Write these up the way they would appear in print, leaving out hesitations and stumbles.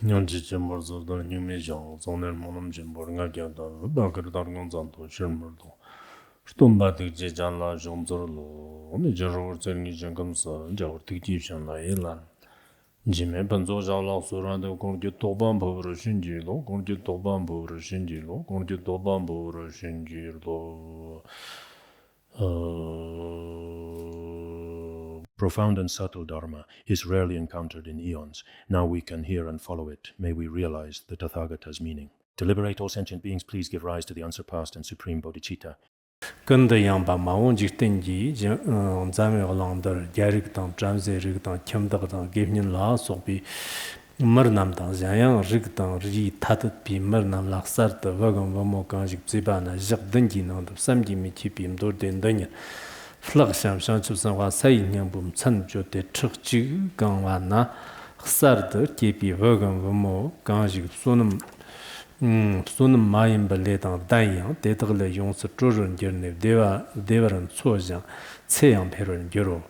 Nyonji Chembor Zodar Nyume Jang, Zoner Monam Chembor Ngagada, Bakar Dargon Zanto, Shermurdo, Stumba Tigje Janla Jonzorlo, Nijaror Zerni Jangamsa, Jawar Tigji Shanla Elan. Jime Banzo Jala Suranda, Kongi Toban Power Shinjilo, Kongi Toban Power Shinjilo, Kongi Toban Power Shinjilo. Profound and subtle Dharma is rarely encountered in eons. Now we can hear and follow it. May we realize the Tathagata's meaning. To liberate all sentient beings, please give rise to the unsurpassed and supreme bodhicitta. Kanda yamba maung jiktenji, zame olandar, gyarik tang, tramze rig tang, kyamdag tang, gevnin la sokpi, marnam tang, zayang rig tang, ri tatat pi marnam laksar ta, vagam vamo kanjik zibana, jak dengi nang, samji mi chipi mdor den danya. Flag sham shanchu sanwa sayi nyambum chan jo te chik chik gangwa na, xar ta kepi vagam vamo kanjik sonam Sunam Mayim Baletang Danyang, Tetagla Yonsa Trojan Gernev, Devaran Sojang, Tseyang Peron Gero.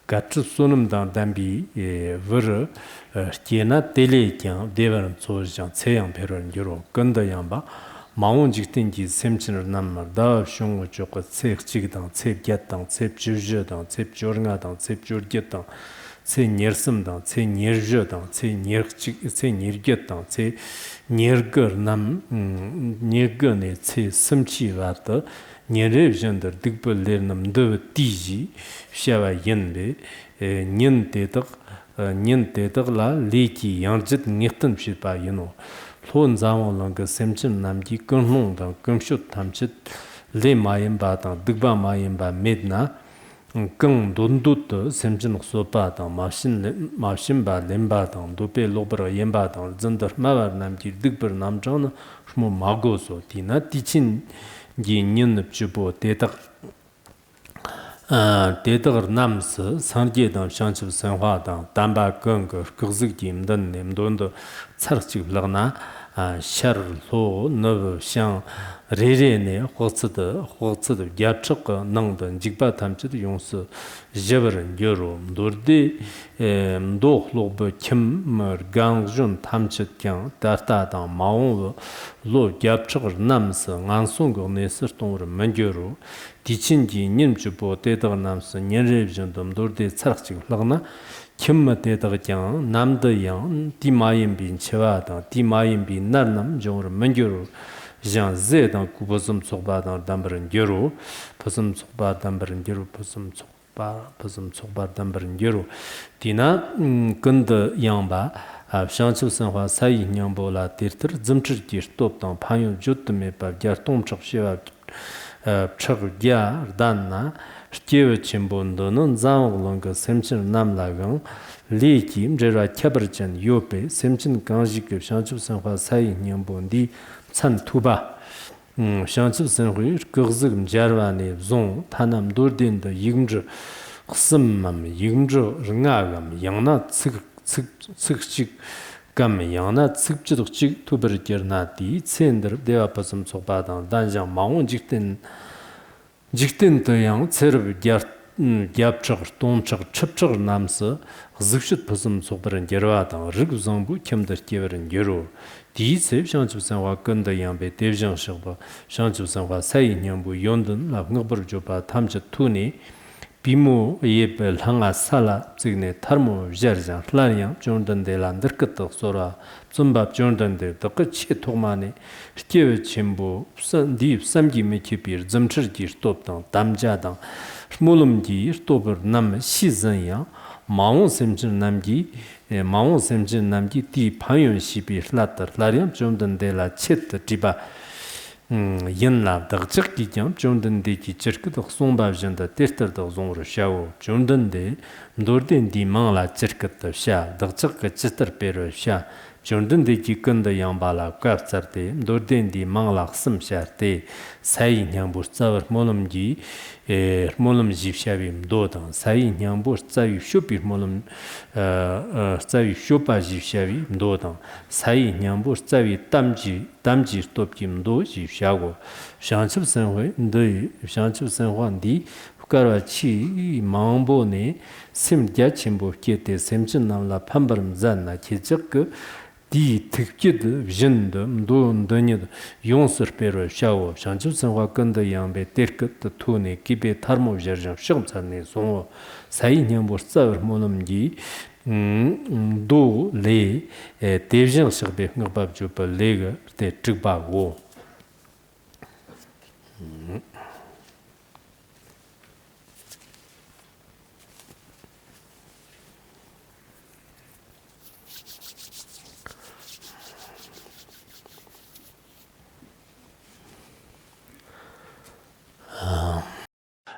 Gatsu Sunam Dang Dambi, Ver, Tiena Tele Kyang, Devaran Sojang, Tseyang Peron Gero, Ganda Yamba, Maun Jiktingi, Semchin Namar, Dav Shungu Choka, Tsep Chigdang, Tsep Gyatang, Tsep Jurjadang, Tsep Jorngadang, Tsep Jurgetang, Tse Nyersumdang, Tse Nyerjadang, Tse Nyergetang, Tse Nyergar Nam, Nyergane, Tse Simchi Vata, Nyerev Jandar, Digbal Lernam, Deva Tiji, Shava Yenbe, Nyen Tetag La, Leki, Yanjit, Nyetan Shipa, Lon Zawang Langa, Semchim Namji, Gunlong, Gumshut Tamchit, Le Mayimba, Digba Mayimba, Medna, Kung Dundut, Semjin Sopa, Mashinba, Lemba, Dupe Lobra, Yemba, Zender Mavar Namji, Digber Namjan, Shmo Magoso, Tina, Tichin, Yin Chubo, Tetak Nams, Sanjay, Shanchu Sanhua, Damba Gung, Kurzikim, then Nemdondo, Tsarchik Lana, Shar Lo, Novo Shang. Rene, Hotsad, Yachaka, Nangdan, Jigba Tamchit, Yons, Jeveran, Yoro, Dorde, Dohlob, Kim, Gangjun, Tamchit Yang, Darta, Maon, Lo, Yapchak, Nams, Ansung, Neston, Manjuro, Tichinji, Nimchupo, Teta Nams, Nyenrevjandum, Dorde, Sarchik, Lagna, Kim Teta Yang, Namda Yang, Timayim bin Chevada, Timayim bin Narnam, Jor Manjuro. Jean Z dans Kubosum Soba dans Dambaran Gero, Posum Soba Dambaran Gero, Posum Soba Dambaran Gero. Tina Gunda Yamba, Shanchu Sanhua Sai Nyambo la Tirter, Zimchir Stop dans Panyo Jutme par Gartom Chapsheva Chagya Danna, Steve Chimbondonon, Zang Longa, Semchin Namlagan, Li Kim, Jera Kabarchan, Yope, Semchin Ganjik, Shanchu Sanhua Sai Nyambondi, San Tuba, Shanchu Senhui, Kurzim Jarvani, Zong, Tanam Durdin, the Yingzh, Ximam, Yingzh, Ringagam, Yana Tsikchik Gam, Yana Tsikchik, Tubergernati, Sender, Devapasam Sobadan, Danjang, Maun Jiktin the Yang, Serb Gyapchak, Tomchak, Chipchak Namsa, Zikshit Pasam Sobaran Gervatan, Rigzambu, Kemder Kever and Gero. Dice, Shanchu Sanwa Gunda Yambe, Devjan Sherba, Shanchu Sanwa Sai Nyambu Yondon, La Ngabur Joba, Tamja Tuni, Bimu Yebel Hanga Sala, Signe Tarmo Jerjan, Flarian, Jordan de la Nirkata Sora, Zumbab Jordan de Dakachi Tomani, Steve Chimbo, Deep Samji Mekipir, Zamchirki Stoptan, Damjadan, Smulumji, Stober Nam Shizanya, Maun Semjin Namji, Maun Semjin Namji, Ti Payon Shibi, Latter, Lariam, Jordan de la Chet, Tiba Yenla, the Chirki Jam, Jordan de Chirkut, Somba Janda, Tester the Zon Shao, Jordan de Dorden di Mangla Chirkut Sha, the Chirka Chester Pero Sha, Jordan de Kikunda Yambala, Kapsarte, Dorden di Mangla Sim Sharte, Sai Nyambus Tower Molumji, Molum Jivshavim Dodan, Sai Nyambus Savi Shupi Molum Savi Shupa Jivshavi Dodan, Sai Nyambus Savi Tamji Stopkim Do Jivshago, Shanchu Senhui, the Shanchu Senhuandi, Karachi, Mambone, Sim Jachimbo Kete, Semchin Namla Pambaram Zanna, Kijak, Di tikid vision de mdo ndanyid yonsir pero shawo shanchu sanwa kanda yangbe terkit tuni kibe tharmo jarjam shigm sarni songo sayi nyambor tsawar monamgi do le devjang shigbe ngabab jupa lega te trikba go.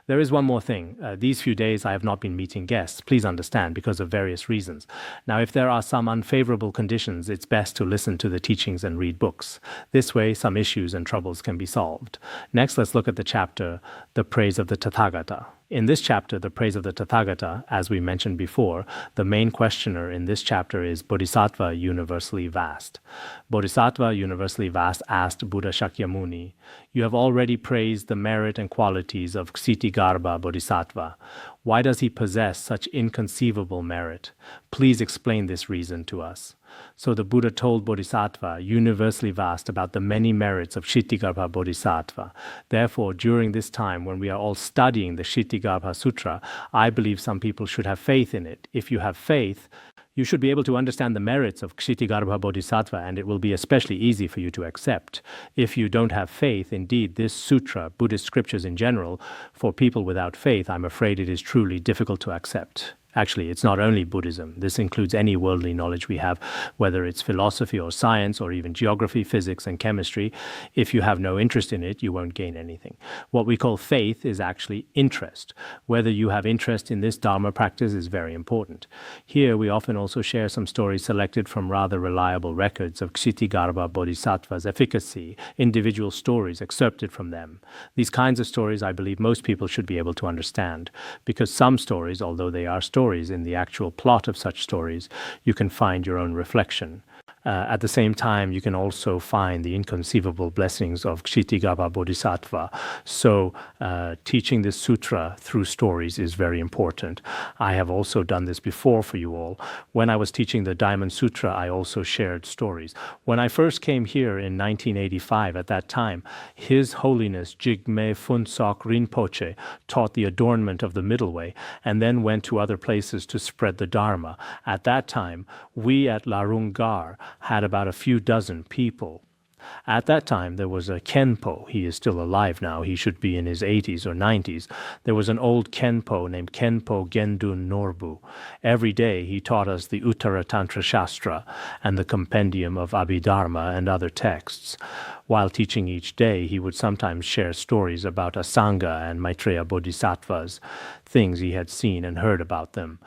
There is one more thing. These few days I have not been meeting guests, please understand, because of various reasons. Now, if there are some unfavorable conditions, it's best to listen to the teachings and read books. This way, some issues and troubles can be solved. Next, let's look at the chapter, The Praise of the Tathagata. In this chapter, The Praise of the Tathagata, as we mentioned before, the main questioner in this chapter is Bodhisattva Universally Vast. Bodhisattva Universally Vast asked Buddha Shakyamuni, "You have already praised the merit and qualities of Ksitigarbha Bodhisattva. Why does he possess such inconceivable merit? Please explain this reason to us." So the Buddha told Bodhisattva, universally vast, about the many merits of Ksitigarbha Bodhisattva. Therefore, during this time when we are all studying the Ksitigarbha Sutra, I believe some people should have faith in it. If you have faith, you should be able to understand the merits of Ksitigarbha Bodhisattva, and it will be especially easy for you to accept. If you don't have faith, indeed, this sutra, Buddhist scriptures in general, for people without faith, I'm afraid it is truly difficult to accept. Actually, it's not only Buddhism. This includes any worldly knowledge we have, whether it's philosophy or science or even geography, physics, and chemistry. If you have no interest in it, you won't gain anything. What we call faith is actually interest. Whether you have interest in this Dharma practice is very important. Here, we often also share some stories selected from rather reliable records of Ksitigarbha Bodhisattva's efficacy, individual stories excerpted from them. These kinds of stories, I believe most people should be able to understand, because some stories, although they are stories, in the actual plot of such stories, you can find your own reflection. At the same time, you can also find the inconceivable blessings of Ksitigarbha Bodhisattva. So teaching this sutra through stories is very important. I have also done this before for you all. When I was teaching the Diamond Sutra, I also shared stories. When I first came here in 1985, at that time, His Holiness Jigme Phuntsok Rinpoche taught the adornment of the middle way and then went to other places to spread the Dharma. At that time, we at Larungar had about a few dozen people. At that time, there was a Khenpo. He is still alive now. He should be in his 80s or 90s. There was an old Khenpo named Khenpo Gendun Norbu. Every day, he taught us the Uttara Tantra Shastra and the compendium of Abhidharma and other texts. While teaching each day, he would sometimes share stories about Asanga and Maitreya Bodhisattvas, things he had seen and heard about them.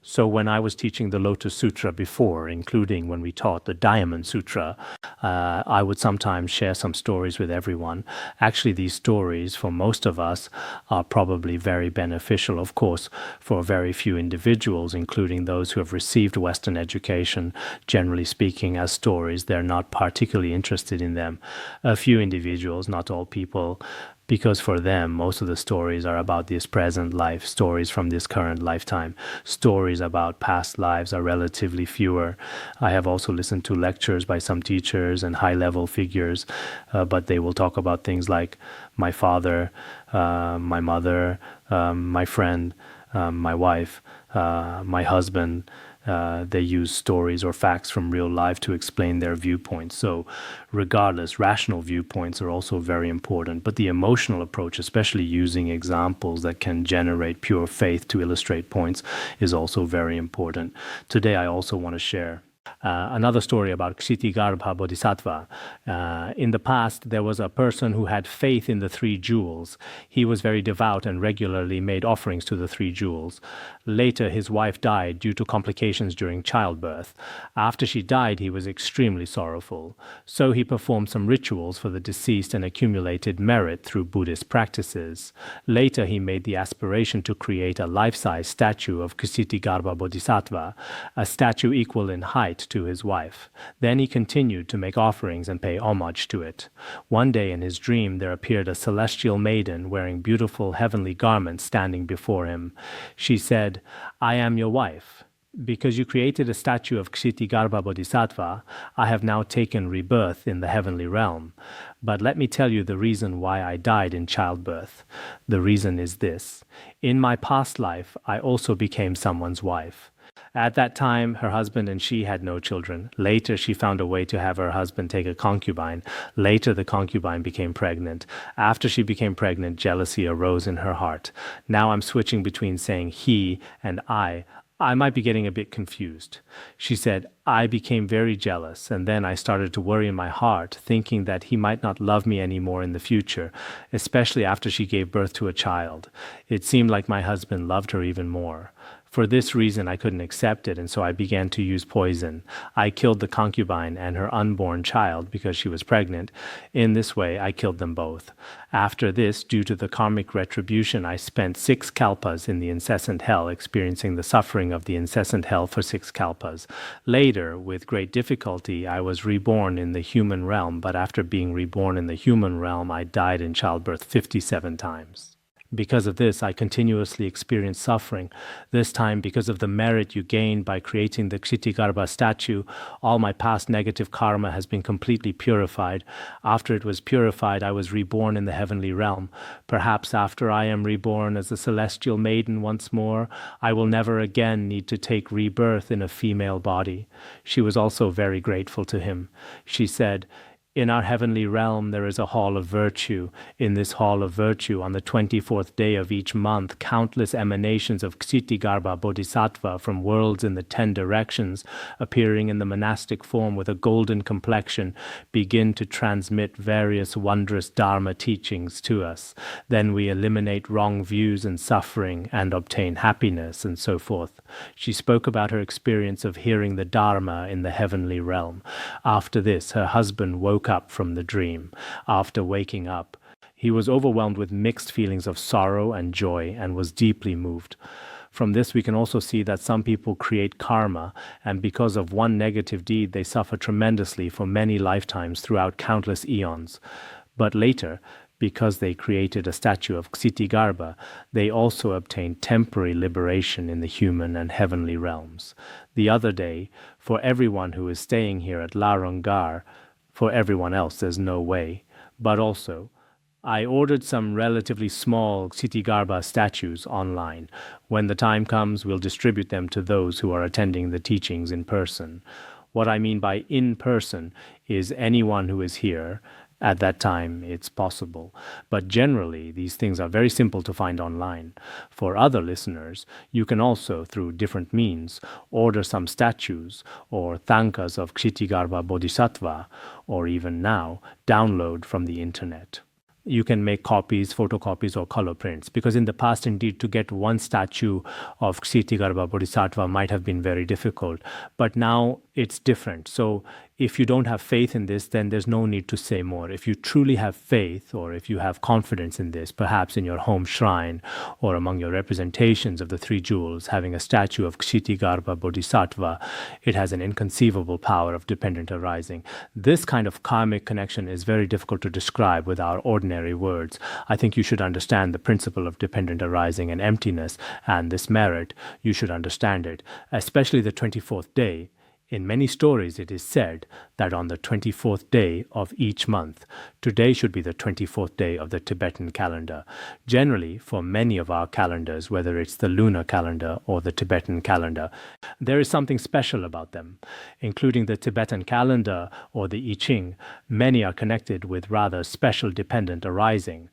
So when I was teaching the Lotus Sutra before, including when we taught the Diamond Sutra, I would sometimes share some stories with everyone. Actually, these stories, for most of us, are probably very beneficial, of course, for very few individuals, including those who have received Western education. Generally speaking, as stories, they're not particularly interested in them. A few individuals, not all people, because for them, most of the stories are about this present life, stories from this current lifetime. Stories about past lives are relatively fewer. I have also listened to lectures by some teachers and high-level figures, but they will talk about things like my father, my mother, my friend, my wife, my husband. They use stories or facts from real life to explain their viewpoints. So regardless, rational viewpoints are also very important. But the emotional approach, especially using examples that can generate pure faith to illustrate points, is also very important. Today, I also want to share another story about Ksitigarbha Bodhisattva. In the past, there was a person who had faith in the three jewels. He was very devout and regularly made offerings to the three jewels. Later, his wife died due to complications during childbirth. After she died, he was extremely sorrowful. So he performed some rituals for the deceased and accumulated merit through Buddhist practices. Later, he made the aspiration to create a life-size statue of Ksitigarbha Bodhisattva, a statue equal in height to his wife. Then he continued to make offerings and pay homage to it. One day in his dream there appeared a celestial maiden wearing beautiful heavenly garments standing before him. She said, "I am your wife." Because you created a statue of Ksitigarbha Bodhisattva, I have now taken rebirth in the heavenly realm. But let me tell you the reason why I died in childbirth. The reason is this. In my past life, I also became someone's wife. At that time, her husband and she had no children. Later, she found a way to have her husband take a concubine. Later, the concubine became pregnant. After she became pregnant, jealousy arose in her heart. Now I'm switching between saying he and I. I might be getting a bit confused. She said, I became very jealous, and then I started to worry in my heart, thinking that he might not love me anymore in the future, especially after she gave birth to a child. It seemed like my husband loved her even more. For this reason, I couldn't accept it, and so I began to use poison. I killed the concubine and her unborn child because she was pregnant. In this way, I killed them both. After this, due to the karmic retribution, I spent 6 kalpas in the incessant hell, experiencing the suffering of the incessant hell for 6 kalpas. Later, with great difficulty, I was reborn in the human realm, but after being reborn in the human realm, I died in childbirth 57 times. Because of this, I continuously experienced suffering. This time, because of the merit you gained by creating the Ksitigarbha statue, all my past negative karma has been completely purified. After it was purified, I was reborn in the heavenly realm. Perhaps after I am reborn as a celestial maiden once more, I will never again need to take rebirth in a female body. She was also very grateful to him. She said, in our heavenly realm, there is a hall of virtue. In this hall of virtue, on the 24th day of each month, countless emanations of Ksitigarbha Bodhisattva from worlds in the 10 directions, appearing in the monastic form with a golden complexion, begin to transmit various wondrous Dharma teachings to us. Then we eliminate wrong views and suffering and obtain happiness, and so forth. She spoke about her experience of hearing the Dharma in the heavenly realm. After this, her husband woke up from the dream. After waking up, he was overwhelmed with mixed feelings of sorrow and joy and was deeply moved. From this, we can also see that some people create karma, and because of one negative deed, they suffer tremendously for many lifetimes throughout countless eons. But later, because they created a statue of Ksitigarbha, they also obtained temporary liberation in the human and heavenly realms. The other day, for everyone who is staying here at Larangar, for everyone else there's no way, but also, I ordered some relatively small Ksitigarbha statues online. When the time comes, we'll distribute them to those who are attending the teachings in person. What I mean by in person is anyone who is here. At that time, it's possible. But generally, these things are very simple to find online. For other listeners, you can also, through different means, order some statues or tankas of Ksitigarbha Bodhisattva, or even now, download from the internet. You can make copies, photocopies, or color prints, because in the past, indeed, to get one statue of Ksitigarbha Bodhisattva might have been very difficult. But now it's different. So if you don't have faith in this, then there's no need to say more. If you truly have faith, or if you have confidence in this, perhaps in your home shrine or among your representations of the 3 jewels, having a statue of Ksitigarbha Bodhisattva, it has an inconceivable power of dependent arising. This kind of karmic connection is very difficult to describe with our ordinary words. I think you should understand the principle of dependent arising and emptiness, and this merit, you should understand it, especially the 24th day. In many stories, it is said that on the 24th day of each month, today should be the 24th day of the Tibetan calendar. Generally, for many of our calendars, whether it's the lunar calendar or the Tibetan calendar, there is something special about them. Including the Tibetan calendar or the I Ching, many are connected with rather special dependent arising.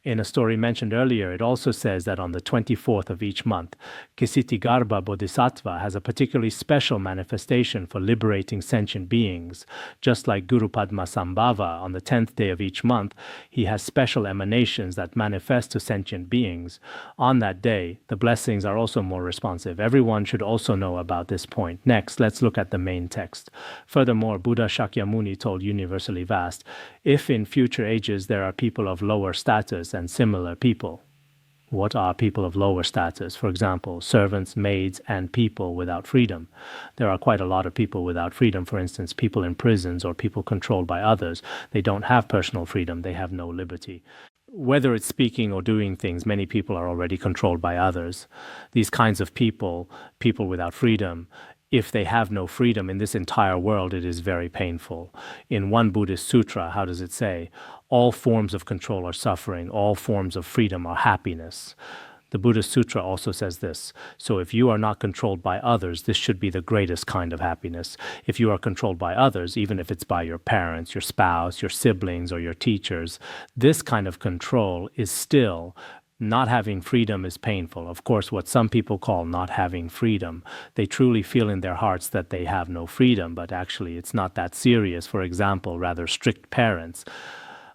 In a story mentioned earlier, it also says that on the 24th of each month, Ksitigarbha Bodhisattva has a particularly special manifestation for liberating sentient beings. Just like Guru Padma Sambhava, on the 10th day of each month, he has special emanations that manifest to sentient beings. On that day, the blessings are also more responsive. Everyone should also know about this point. Next, let's look at the main text. Furthermore, Buddha Shakyamuni told Universally Vast, if in future ages there are people of lower status and similar people. What are people of lower status? For example, servants, maids, and people without freedom. There are quite a lot of people without freedom. For instance, people in prisons or people controlled by others. They don't have personal freedom. They have no liberty. Whether it's speaking or doing things, many people are already controlled by others. These kinds of people, people without freedom, if they have no freedom in this entire world, it is very painful. In one Buddhist sutra, how does it say? All forms of control are suffering, all forms of freedom are happiness. The Buddhist Sutra also says this. So if you are not controlled by others, this should be the greatest kind of happiness. If you are controlled by others, even if it's by your parents, your spouse, your siblings, or your teachers, this kind of control is still not having freedom is painful. Of course, what some people call not having freedom, they truly feel in their hearts that they have no freedom, but actually it's not that serious. For example, rather strict parents.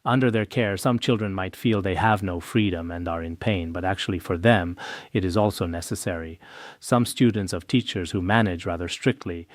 Under their care, some children might feel they have no freedom and are in pain, but actually for them, it is also necessary. Some students of teachers who manage rather strictly,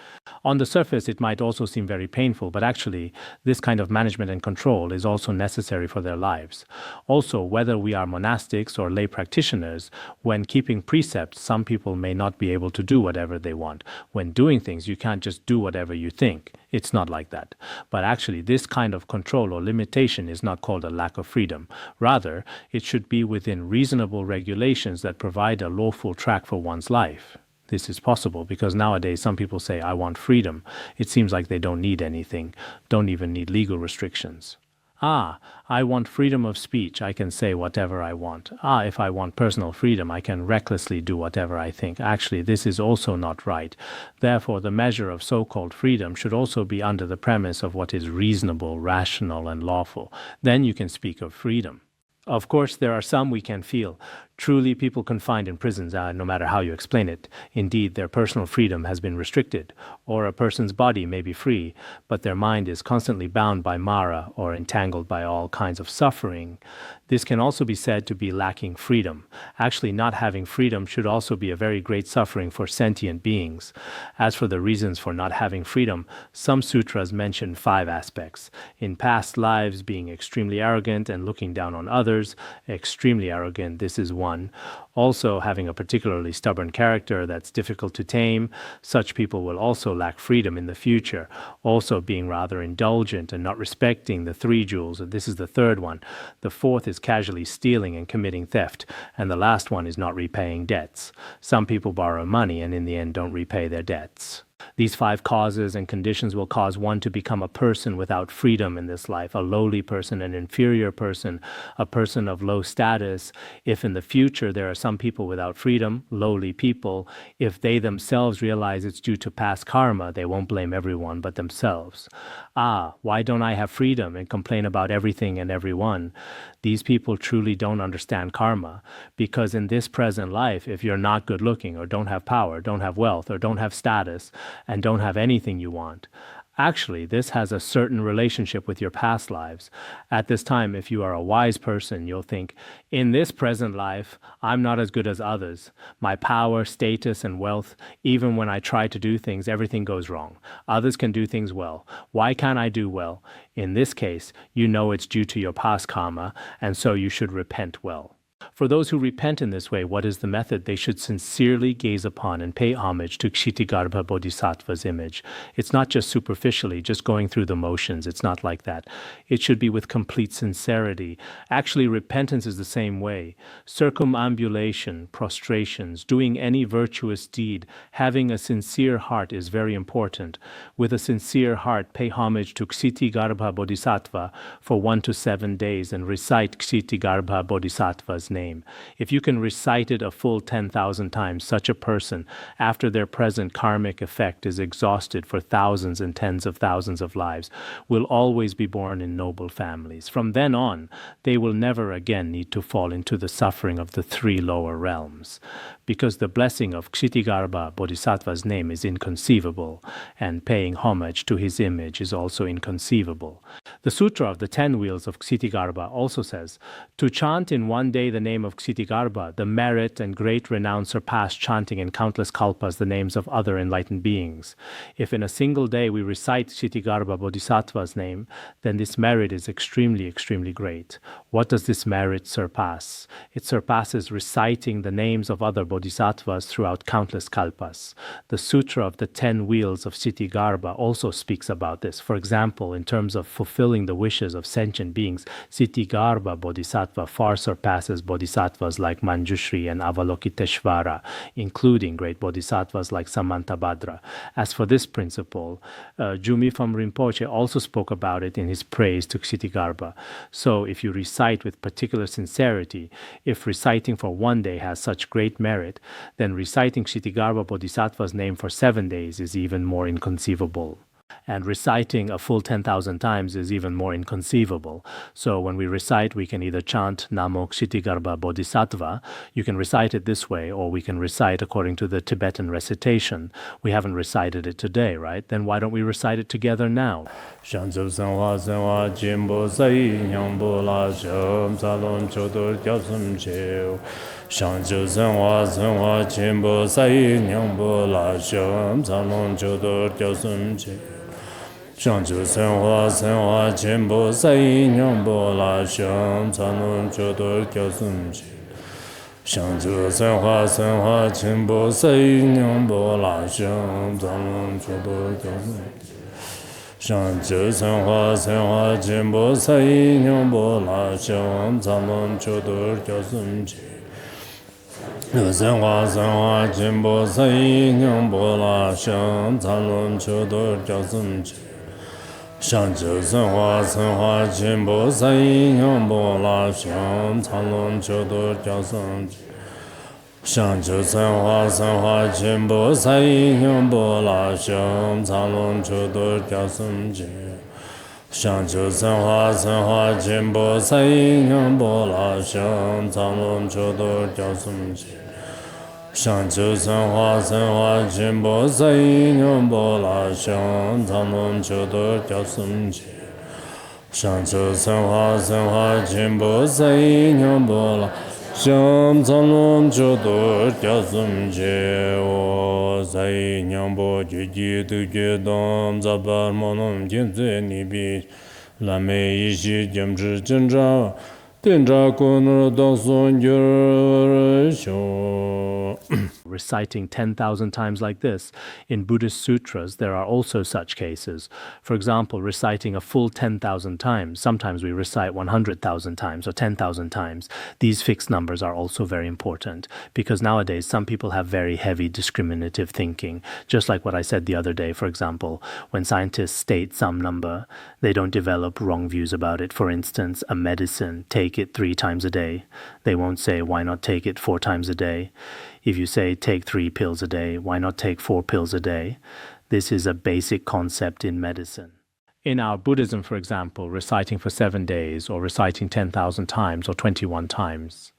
on the surface, it might also seem very painful, but actually, this kind of management and control is also necessary for their lives. Also, whether we are monastics or lay practitioners, when keeping precepts, some people may not be able to do whatever they want. When doing things, you can't just do whatever you think. It's not like that. But actually, this kind of control or limitation is not called a lack of freedom. Rather, it should be within reasonable regulations that provide a lawful track for one's life. This is possible because nowadays some people say, I want freedom. It seems like they don't need anything, don't even need legal restrictions. I want freedom of speech. I can say whatever I want. If I want personal freedom, I can recklessly do whatever I think. Actually, this is also not right. Therefore, the measure of so-called freedom should also be under the premise of what is reasonable, rational, and lawful. Then you can speak of freedom. Of course, there are some we can feel. Truly, people confined in prisons, no matter how you explain it, indeed, their personal freedom has been restricted, or a person's body may be free, but their mind is constantly bound by Mara or entangled by all kinds of suffering. This can also be said to be lacking freedom. Actually, not having freedom should also be a very great suffering for sentient beings. As for the reasons for not having freedom, some sutras mention 5 aspects. In past lives, being extremely arrogant and looking down on others, extremely arrogant, this is one. Also, having a particularly stubborn character that's difficult to tame, such people will also lack freedom in the future. Also, being rather indulgent and not respecting the 3 jewels, this is the 3rd one. The 4th is casually stealing and committing theft, and the last one is not repaying debts. Some people borrow money and in the end don't repay their debts. These 5 causes and conditions will cause one to become a person without freedom in this life, a lowly person, an inferior person, a person of low status. If in the future there are some people without freedom, lowly people, if they themselves realize it's due to past karma, they won't blame everyone but themselves. Why don't I have freedom and complain about everything and everyone? These people truly don't understand karma, because in this present life, if you're not good looking or don't have power, don't have wealth or don't have status, and don't have anything you want, actually this has a certain relationship with your past lives. At this time, if you are a wise person, you'll think, in this present life, I'm not as good as others. My power, status, and wealth, even when I try to do things, everything goes wrong. Others can do things well. Why can't I do well? In this case, you know it's due to your past karma, and so you should repent well. For those who repent in this way, what is the method? They should sincerely gaze upon and pay homage to Ksitigarbha Bodhisattva's image. It's not just superficially, just going through the motions. It's not like that. It should be with complete sincerity. Actually, repentance is the same way. Circumambulation, prostrations, doing any virtuous deed, having a sincere heart is very important. With a sincere heart, pay homage to Ksitigarbha Bodhisattva for 1 to 7 days and recite Ksitigarbha Bodhisattva's name. If you can recite it a full 10,000 times, such a person, after their present karmic effect is exhausted for thousands and tens of thousands of lives, will always be born in noble families. From then on, they will never again need to fall into the suffering of the 3 lower realms, because the blessing of Ksitigarbha Bodhisattva's name is inconceivable, and paying homage to his image is also inconceivable. The Sutra of the 10 Wheels of Ksitigarbha also says, to chant in one day the the name of Ksitigarbha, the merit and great renown surpass chanting in countless kalpas the names of other enlightened beings. If in a single day we recite Ksitigarbha Bodhisattva's name, then this merit is extremely, extremely great. What does this merit surpass? It surpasses reciting the names of other bodhisattvas throughout countless kalpas. The Sutra of the 10 Wheels of Ksitigarbha also speaks about this. For example, in terms of fulfilling the wishes of sentient beings, Ksitigarbha Bodhisattva far surpasses bodhisattvas like Manjushri and Avalokiteshvara, including great bodhisattvas like Samantabhadra. As for this principle, Jumifam Rinpoche also spoke about it in his praise to Ksitigarbha. So if you recite with particular sincerity, if reciting for one day has such great merit, then reciting Ksitigarbha Bodhisattva's name for 7 days is even more inconceivable. And reciting a full 10,000 times is even more inconceivable. So when we recite, we can either chant Namo Ksitigarbha Bodhisattva, you can recite it this way, or we can recite according to the Tibetan recitation. We haven't recited it today, right? Then why don't we recite it together now? Shangju Senhua Chenpo Sai Nyambo La Sham Tsanon Chodor Kyosum Chi Shangju Senhua Chenpo Sai Nyambo La Sham Tsanon Chodor Kyosum Shangju Senhua Chenpo Sai Nyambo La Sham Tsanon Chodor Kyosum Chi Senhua Chenpo Sai Nyambo La Sham Tsanon Chodor Kyosum Chi Shangju Senhua Chenpo Sai Nyambo La Sham Tsanon Chodor Kyosum Chi Shangju Senhua Chenpo Sai Nyambo La Sham Tsanon Chodor Kyosum Chi Shangju Senhua Chenpo Sai Nyambo La Sham Tsanon Chodor Kyosum Chi Shangju Senhua Chenpo Sai Nyambo La Sham Tsanon Chodor Kyosum Chi Shangju Senhua Chenpo Sai Nyambo La Sham Tsanon Chodor Kyosum Chi O Sai Nyambo Juji Tukye Dom Zabar Monom Jenze Nibi Lame Ishi Jemzhi Jenja Reciting 10,000 times like this. In Buddhist sutras, there are also such cases. For example, reciting a full 10,000 times. Sometimes we recite 100,000 times or 10,000 times. These fixed numbers are also very important because nowadays some people have very heavy discriminative thinking. Just like what I said the other day, for example, when scientists state some number, they don't develop wrong views about it. For instance, a medicine, take it 3 times a day. They won't say, why not take it 4 times a day? If you say, take 3 pills a day, why not take 4 pills a day? This is a basic concept in medicine. In our Buddhism, for example, reciting for 7 days or reciting 10,000 times or 21 times.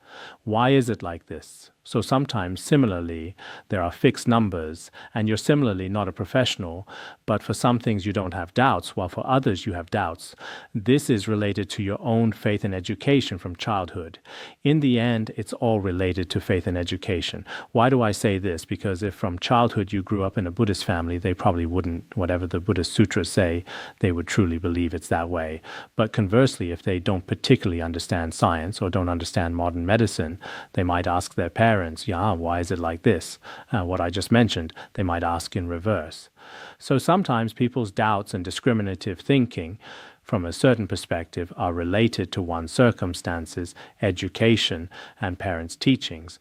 Why is it like this? So sometimes, similarly, there are fixed numbers, and you're similarly not a professional, but for some things you don't have doubts, while for others you have doubts. This is related to your own faith and education from childhood. In the end, it's all related to faith and education. Why do I say this? Because if from childhood you grew up in a Buddhist family, they probably wouldn't, whatever the Buddhist sutras say, they would truly believe it's that way. But conversely, if they don't particularly understand science or don't understand modern medicine, they might ask their parents, why is it like this? What I just mentioned, they might ask in reverse. So sometimes people's doubts and discriminative thinking from a certain perspective are related to one's circumstances, education, and parents' teachings,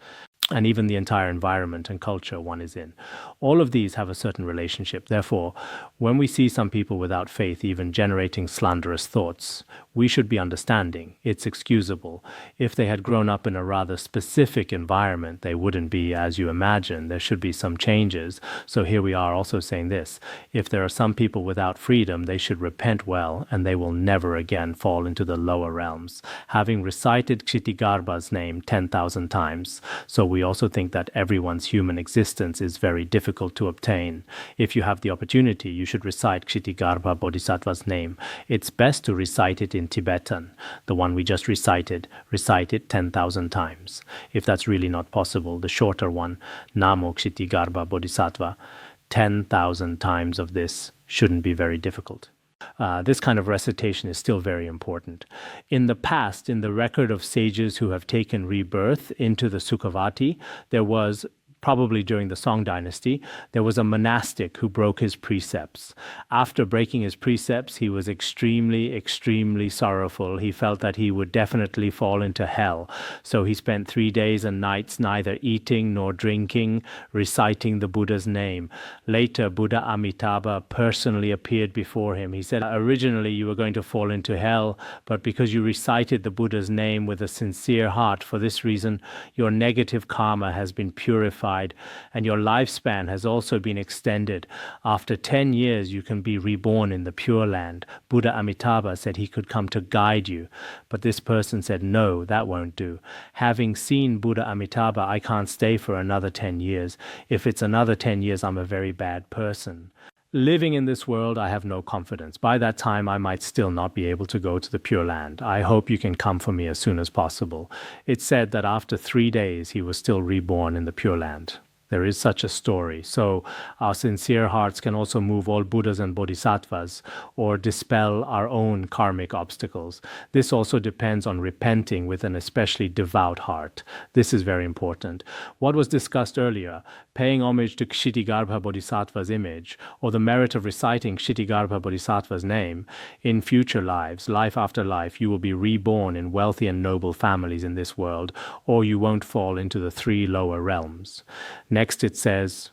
and even the entire environment and culture one is in. All of these have a certain relationship. Therefore, when we see some people without faith even generating slanderous thoughts, we should be understanding. It's excusable. If they had grown up in a rather specific environment, they wouldn't be as you imagine. There should be some changes. So here we are also saying this. If there are some people without freedom, they should repent well, and they will never again fall into the lower realms. Having recited Ksitigarbha's name 10,000 times, so we also think that everyone's human existence is very difficult to obtain. If you have the opportunity, you should recite Ksitigarbha Bodhisattva's name. It's best to recite it in Tibetan, the one we just recited, recite it 10,000 times. If that's really not possible, the shorter one, Namo Ksitigarbha Bodhisattva, 10,000 times of this shouldn't be very difficult. This kind of recitation is still very important. In the past, in the record of sages who have taken rebirth into the Sukhavati, there was, probably during the Song dynasty, there was a monastic who broke his precepts. After breaking his precepts, he was extremely, extremely sorrowful. He felt that he would definitely fall into hell. So he spent 3 days and nights neither eating nor drinking, reciting the Buddha's name. Later, Buddha Amitabha personally appeared before him. He said, originally you were going to fall into hell, but because you recited the Buddha's name with a sincere heart, for this reason, your negative karma has been purified, and your lifespan has also been extended. After 10 years, you can be reborn in the Pure Land. Buddha Amitabha said he could come to guide you, but this person said, no, that won't do. Having seen Buddha Amitabha, I can't stay for another 10 years. If it's another 10 years, I'm a very bad person. Living in this world, I have no confidence. By that time, I might still not be able to go to the Pure Land. I hope you can come for me as soon as possible. It's said that after 3 days, he was still reborn in the Pure Land. There is such a story. So our sincere hearts can also move all Buddhas and Bodhisattvas or dispel our own karmic obstacles. This also depends on repenting with an especially devout heart. This is very important. What was discussed earlier, paying homage to Ksitigarbha Bodhisattva's image, or the merit of reciting Ksitigarbha Bodhisattva's name, in future lives, life after life, you will be reborn in wealthy and noble families in this world, or you won't fall into the 3 lower realms. Next it says,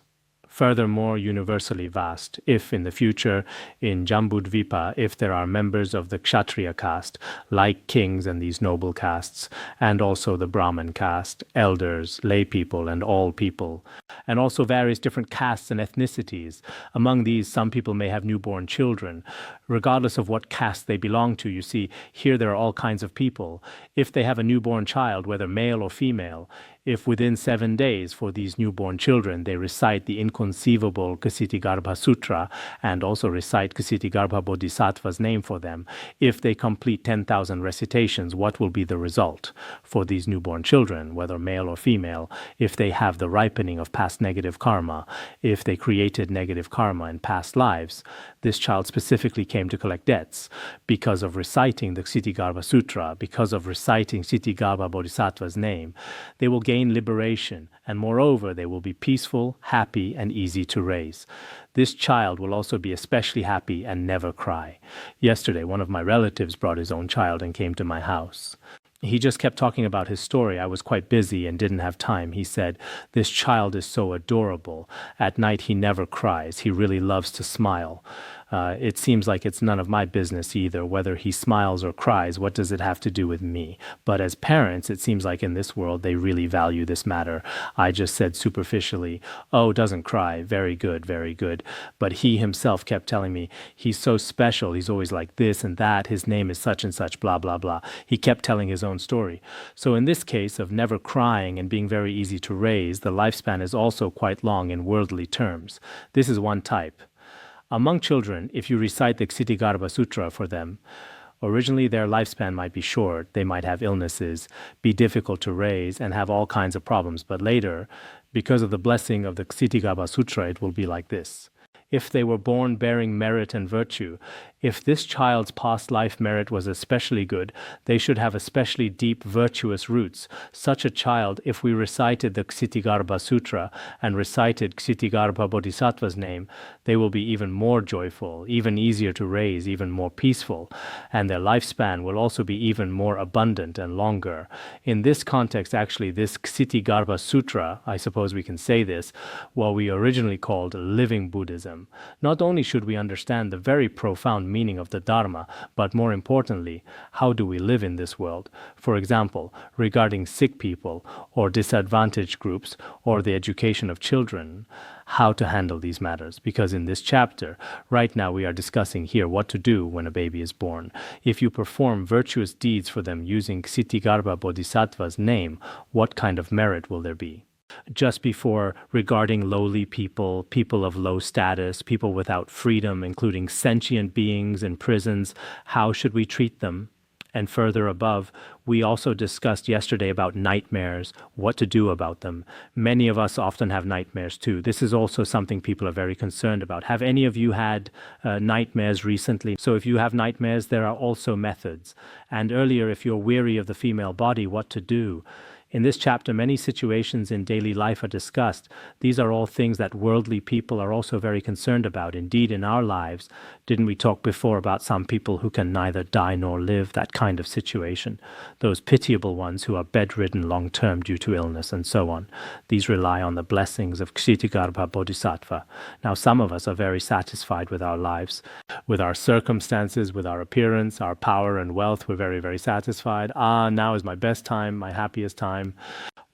furthermore universally vast, if in the future in Jambudvipa, if there are members of the Kshatriya caste, like kings and these noble castes, and also the Brahmin caste, elders, lay people, and all people, and also various different castes and ethnicities. Among these, some people may have newborn children. Regardless of what caste they belong to, you see, here there are all kinds of people. If they have a newborn child, whether male or female, if within 7 days for these newborn children they recite the inconceivable Ksitigarbha Sutra and also recite Ksitigarbha Bodhisattva's name for them, if they complete 10,000 recitations, what will be the result for these newborn children, whether male or female, if they have the ripening of past negative karma, if they created negative karma in past lives? This child specifically came to collect debts because of reciting the Ksitigarbha Sutra, because of reciting Ksitigarbha Bodhisattva's name. They will gain liberation, and moreover, they will be peaceful, happy, and easy to raise. This child will also be especially happy and never cry. Yesterday, one of my relatives brought his own child and came to my house. He just kept talking about his story. I was quite busy and didn't have time. He said, this child is so adorable. At night he never cries. He really loves to smile. It seems like it's none of my business either, whether he smiles or cries. What does it have to do with me? But as parents, it seems like in this world they really value this matter. I just said superficially, oh, doesn't cry, very good, very good. But he himself kept telling me, he's so special, he's always like this and that, his name is such and such, blah, blah, blah. He kept telling his own story. So in this case of never crying and being very easy to raise, the lifespan is also quite long in worldly terms. This is one type. Among children, if you recite the Ksitigarbha Sutra for them, originally their lifespan might be short, they might have illnesses, be difficult to raise, and have all kinds of problems. But later, because of the blessing of the Ksitigarbha Sutra, it will be like this. If they were born bearing merit and virtue, if this child's past life merit was especially good, they should have especially deep virtuous roots. Such a child, if we recited the Ksitigarbha Sutra and recited Ksitigarbha Bodhisattva's name, they will be even more joyful, even easier to raise, even more peaceful, and their lifespan will also be even more abundant and longer. In this context, actually, this Ksitigarbha Sutra, I suppose we can say this, what we originally called living Buddhism. Not only should we understand the very profound meaning of the Dharma, but more importantly, how do we live in this world? For example, regarding sick people or disadvantaged groups or the education of children, how to handle these matters. Because in this chapter, right now we are discussing here what to do when a baby is born. If you perform virtuous deeds for them using Ksitigarbha Bodhisattva's name, what kind of merit will there be? Just before, regarding lowly people, people of low status, people without freedom, including sentient beings in prisons, how should we treat them? And further above, we also discussed yesterday about nightmares, what to do about them. Many of us often have nightmares too. This is also something people are very concerned about. Have any of you had nightmares recently? So if you have nightmares, there are also methods. And earlier, if you're weary of the female body, what to do? In this chapter, many situations in daily life are discussed. These are all things that worldly people are also very concerned about. Indeed, in our lives, didn't we talk before about some people who can neither die nor live, that kind of situation? Those pitiable ones who are bedridden long-term due to illness and so on. These rely on the blessings of Ksitigarbha Bodhisattva. Now, some of us are very satisfied with our lives, with our circumstances, with our appearance, our power and wealth. We're very, very satisfied. Now is my best time, my happiest time.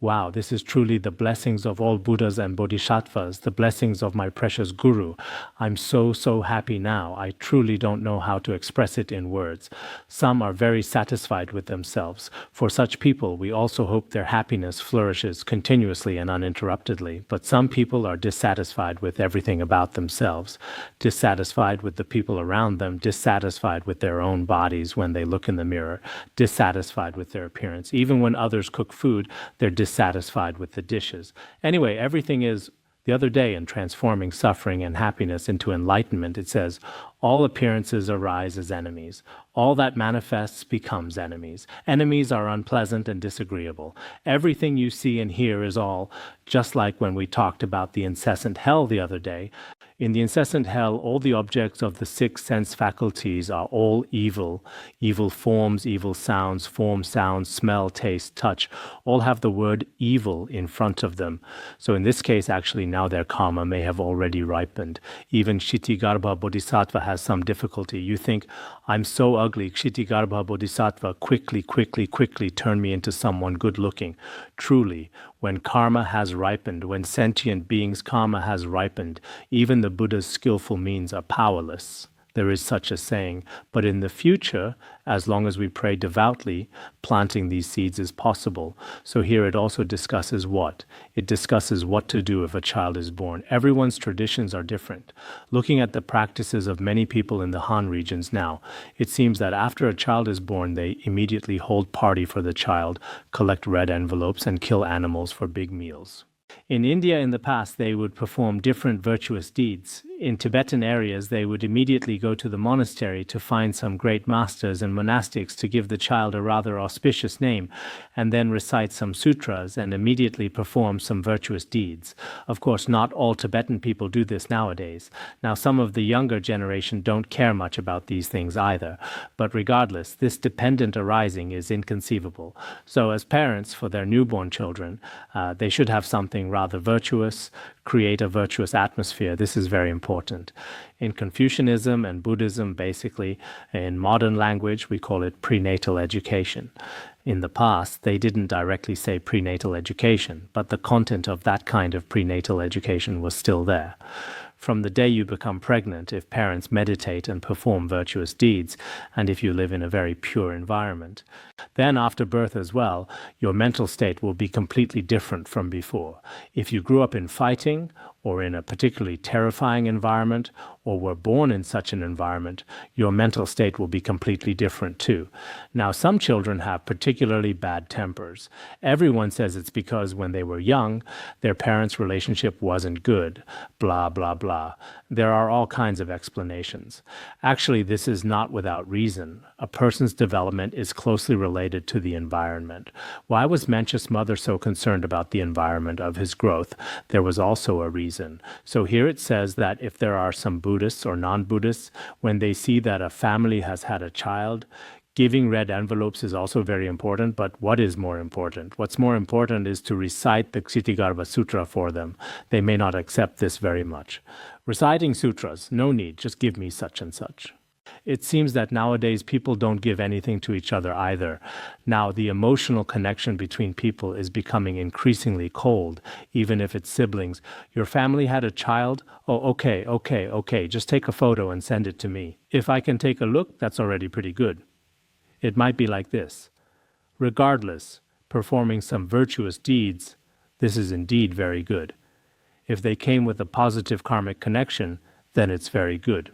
Wow, this is truly the blessings of all Buddhas and Bodhisattvas, the blessings of my precious Guru. I'm so, so happy now. I truly don't know how to express it in words. Some are very satisfied with themselves. For such people, we also hope their happiness flourishes continuously and uninterruptedly. But some people are dissatisfied with everything about themselves, dissatisfied with the people around them, dissatisfied with their own bodies when they look in the mirror, dissatisfied with their appearance. Even when others cook food, they're dissatisfied with the dishes. Anyway, everything is, the other day in Transforming Suffering and Happiness into Enlightenment, it says, all appearances arise as enemies. All that manifests becomes enemies. Enemies are unpleasant and disagreeable. Everything you see and hear is all, just like when we talked about the incessant hell the other day. In the incessant hell, all the objects of the 6 sense faculties are all evil. Evil forms, evil sounds, form, sound, smell, taste, touch, all have the word evil in front of them. So in this case, actually, now their karma may have already ripened. Even Ksitigarbha Bodhisattva has some difficulty. You think, I'm so ugly, Ksitigarbha Bodhisattva, quickly turn me into someone good looking. Truly, when karma has ripened, when sentient beings' karma has ripened, even the Buddha's skillful means are powerless. There is such a saying. But in the future, as long as we pray devoutly, planting these seeds is possible. So here it also discusses what? It discusses what to do if a child is born. Everyone's traditions are different. Looking at the practices of many people in the Han regions now, it seems that after a child is born, they immediately hold party for the child, collect red envelopes, and kill animals for big meals. In India in the past, they would perform different virtuous deeds. In Tibetan areas, they would immediately go to the monastery to find some great masters and monastics to give the child a rather auspicious name, and then recite some sutras and immediately perform some virtuous deeds. Of course, not all Tibetan people do this nowadays. Now, some of the younger generation don't care much about these things either. But regardless, this dependent arising is inconceivable. So as parents for their newborn children, they should have something rather virtuous, create a virtuous atmosphere. This is very important. In Confucianism and Buddhism, basically, in modern language, we call it prenatal education. In the past, they didn't directly say prenatal education, but the content of that kind of prenatal education was still there. From the day you become pregnant, if parents meditate and perform virtuous deeds, and if you live in a very pure environment, then after birth as well, your mental state will be completely different from before. If you grew up in fighting, or in a particularly terrifying environment, or were born in such an environment, your mental state will be completely different too. Now, some children have particularly bad tempers. Everyone says it's because when they were young, their parents' relationship wasn't good, blah, blah, blah. There are all kinds of explanations. Actually, this is not without reason. A person's development is closely related to the environment. Why was Mencius' mother so concerned about the environment of his growth? There was also a reason. So here it says that if there are some Buddhists or non-Buddhists, when they see that a family has had a child, giving red envelopes is also very important, but what is more important? What's more important is to recite the Ksitigarbha Sutra for them. They may not accept this very much. Reciting sutras, no need, just give me such and such. It seems that nowadays people don't give anything to each other either. Now, the emotional connection between people is becoming increasingly cold, even if it's siblings. Your family had a child? Oh, okay, just take a photo and send it to me. If I can take a look, that's already pretty good. It might be like this. Regardless, performing some virtuous deeds, this is indeed very good. If they came with a positive karmic connection, then it's very good.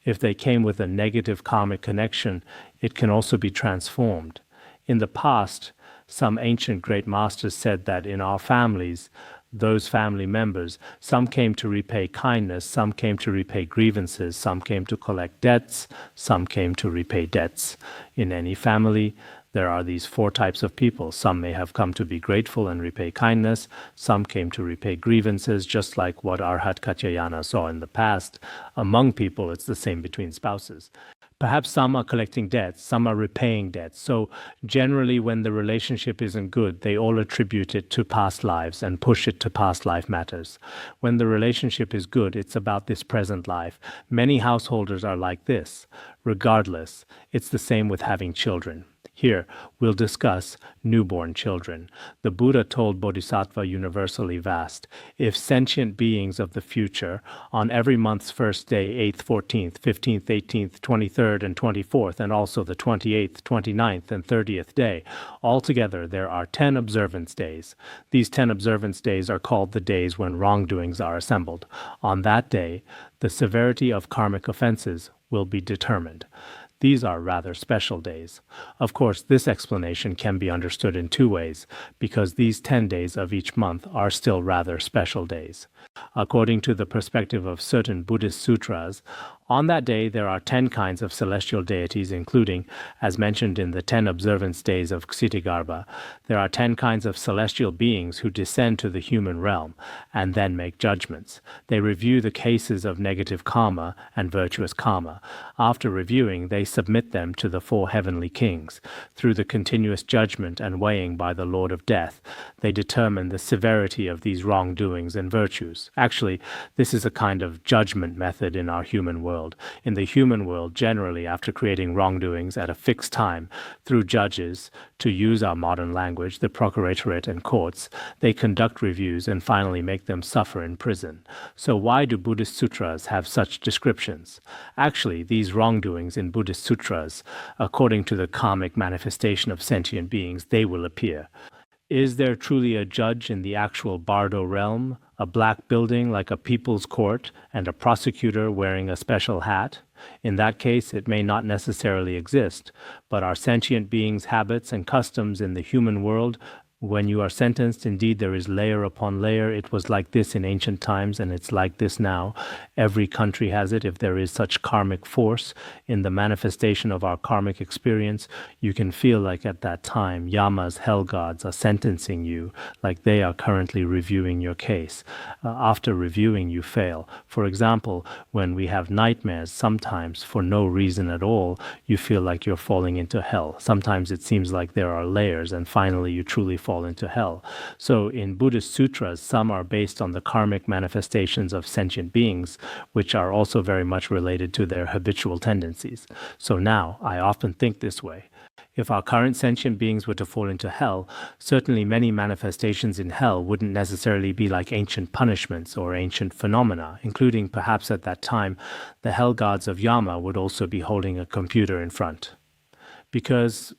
If they came with a negative karmic connection, it can also be transformed. In the past, some ancient great masters said that in our families, those family members, some came to repay kindness, some came to repay grievances, some came to collect debts, some came to repay debts. In any family, there are these 4 types of people. Some may have come to be grateful and repay kindness. Some came to repay grievances, just like what Arhat Katyayana saw in the past. Among people, it's the same between spouses. Perhaps some are collecting debts, some are repaying debts. So generally, when the relationship isn't good, they all attribute it to past lives and push it to past life matters. When the relationship is good, it's about this present life. Many householders are like this. Regardless, it's the same with having children. Here, we'll discuss newborn children. The Buddha told Bodhisattva universally vast, if sentient beings of the future, on every month's first day, 8th, 14th, 15th, 18th, 23rd, and 24th, and also the 28th, 29th, and 30th day, altogether there are 10 observance days. These 10 observance days are called the days when wrongdoings are assembled. On that day, the severity of karmic offenses will be determined. These are rather special days. Of course, this explanation can be understood in 2 ways, because these 10 days of each month are still rather special days. According to the perspective of certain Buddhist sutras, on that day there are 10 kinds of celestial deities, including, as mentioned in the 10 observance days of Ksitigarbha, there are 10 kinds of celestial beings who descend to the human realm and then make judgments. They review the cases of negative karma and virtuous karma. After reviewing, they submit them to the 4 heavenly kings. Through the continuous judgment and weighing by the Lord of Death, they determine the severity of these wrongdoings and virtues. Actually, this is a kind of judgment method in our human world. In the human world, generally, after creating wrongdoings at a fixed time, through judges, to use our modern language, the procuratorate and courts, they conduct reviews and finally make them suffer in prison. So why do Buddhist sutras have such descriptions? Actually, these wrongdoings in Buddhist sutras, according to the karmic manifestation of sentient beings, they will appear. Is there truly a judge in the actual Bardo realm, a black building like a people's court, and a prosecutor wearing a special hat? In that case, it may not necessarily exist, but are sentient beings' habits and customs in the human world? When you are sentenced, indeed, there is layer upon layer. It was like this in ancient times, and it's like this now. Every country has it. If there is such karmic force in the manifestation of our karmic experience, you can feel like at that time, yamas, hell gods, are sentencing you, like they are currently reviewing your case. After reviewing, you fail. For example, when we have nightmares, sometimes for no reason at all, you feel like you're falling into hell. Sometimes it seems like there are layers, and finally you truly fall into hell. So in Buddhist sutras, some are based on the karmic manifestations of sentient beings, which are also very much related to their habitual tendencies. So now, I often think this way. If our current sentient beings were to fall into hell, certainly many manifestations in hell wouldn't necessarily be like ancient punishments or ancient phenomena, including perhaps at that time, the hell gods of Yama would also be holding a computer in front. Because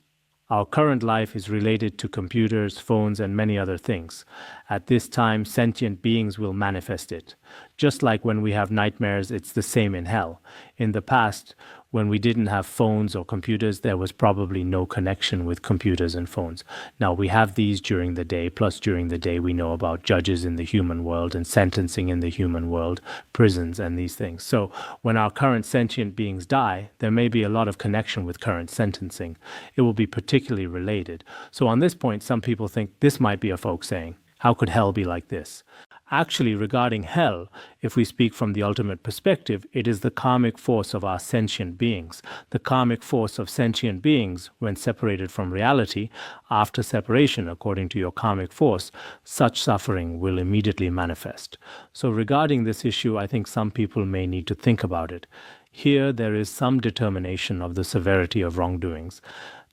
our current life is related to computers, phones, and many other things. At this time, sentient beings will manifest it. Just like when we have nightmares, it's the same in hell. In the past, when we didn't have phones or computers, there was probably no connection with computers and phones. Now we have these during the day, plus during the day we know about judges in the human world and sentencing in the human world, prisons and these things. So when our current sentient beings die, there may be a lot of connection with current sentencing. It will be particularly related. So on this point, some people think this might be a folk saying. How could hell be like this? Actually, regarding hell, if we speak from the ultimate perspective, it is the karmic force of our sentient beings. The karmic force of sentient beings, when separated from reality, after separation, according to your karmic force, such suffering will immediately manifest. So regarding this issue, I think some people may need to think about it. Here, there is some determination of the severity of wrongdoings.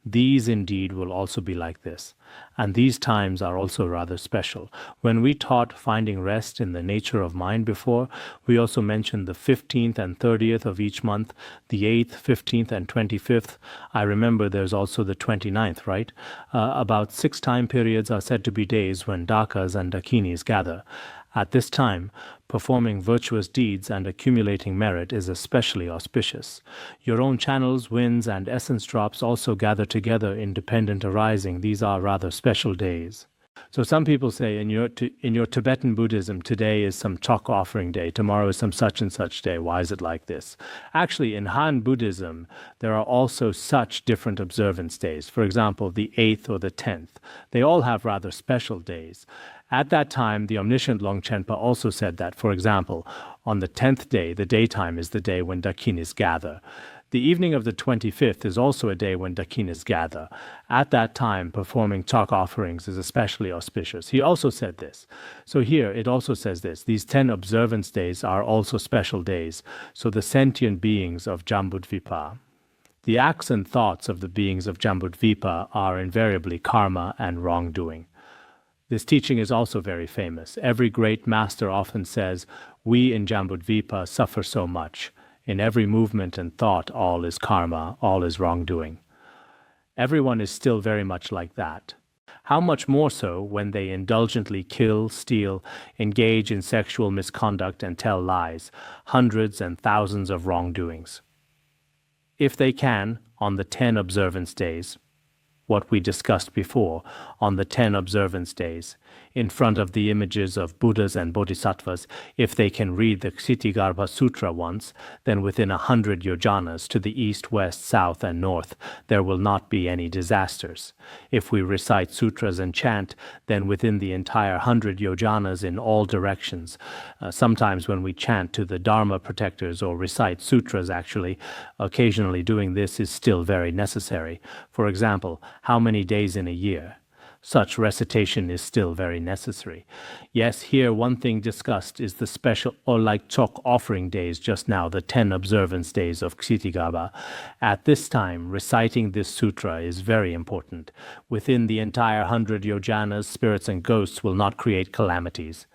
These indeed will also be like this. And these times are also rather special. When we taught finding rest in the nature of mind before, we also mentioned the 15th and 30th of each month, the 8th, 15th, and 25th. I remember there's also the 29th, right? About 6 time periods are said to be days when dakas and dakinis gather. At this time, performing virtuous deeds and accumulating merit is especially auspicious. Your own channels, winds, and essence drops also gather together in dependent arising. These are rather special days. So some people say in your Tibetan Buddhism, today is some chalk offering day, tomorrow is some such and such day. Why is it like this? Actually, in Han Buddhism, there are also such different observance days. For example, the 8th or the 10th. They all have rather special days. At that time, the omniscient Longchenpa also said that, for example, on the 10th day, the daytime is the day when dakinis gather. The evening of the 25th is also a day when dakinis gather. At that time, performing chalk offerings is especially auspicious. He also said this. So here, it also says this. These 10 observance days are also special days. So the sentient beings of Jambudvipa, the acts and thoughts of the beings of Jambudvipa are invariably karma and wrongdoing. This teaching is also very famous. Every great master often says, we in Jambudvipa suffer so much. In every movement and thought, all is karma, all is wrongdoing. Everyone is still very much like that. How much more so when they indulgently kill, steal, engage in sexual misconduct and tell lies, hundreds and thousands of wrongdoings. If they can, on the 10 observance days, what we discussed before, on the 10 observance days, in front of the images of Buddhas and Bodhisattvas, if they can read the Ksitigarbha Sutra once, then within 100 yojanas to the east, west, south, and north, there will not be any disasters. If we recite sutras and chant, then within the entire 100 yojanas in all directions, sometimes when we chant to the Dharma protectors or recite sutras actually, occasionally doing this is still very necessary. For example, how many days in a year? Such recitation is still very necessary. Yes, here one thing discussed is the special, or like chalk offering days just now, the 10 observance days of Ksitigarbha. At this time, reciting this sutra is very important. Within the entire 100 yojanas, spirits and ghosts will not create calamities.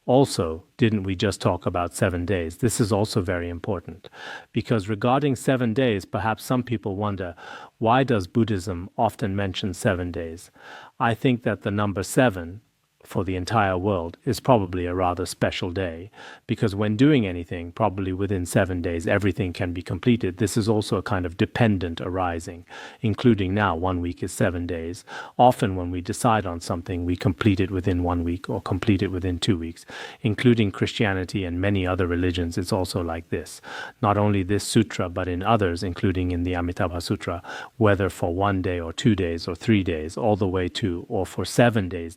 Also, didn't we just talk about 7 days? This is also very important. Because regarding 7 days, perhaps some people wonder, why does Buddhism often mention 7 days? I think that the number 7 for the entire world is probably a rather special day, because when doing anything, probably within 7 days, everything can be completed. This is also a kind of dependent arising, including now 1 week is 7 days. Often when we decide on something, we complete it within 1 week or complete it within 2 weeks. Including Christianity and many other religions, it's also like this. Not only this sutra, but in others, including in the Amitabha Sutra, whether for 1 day or 2 days or 3 days, all the way to, or for 7 days,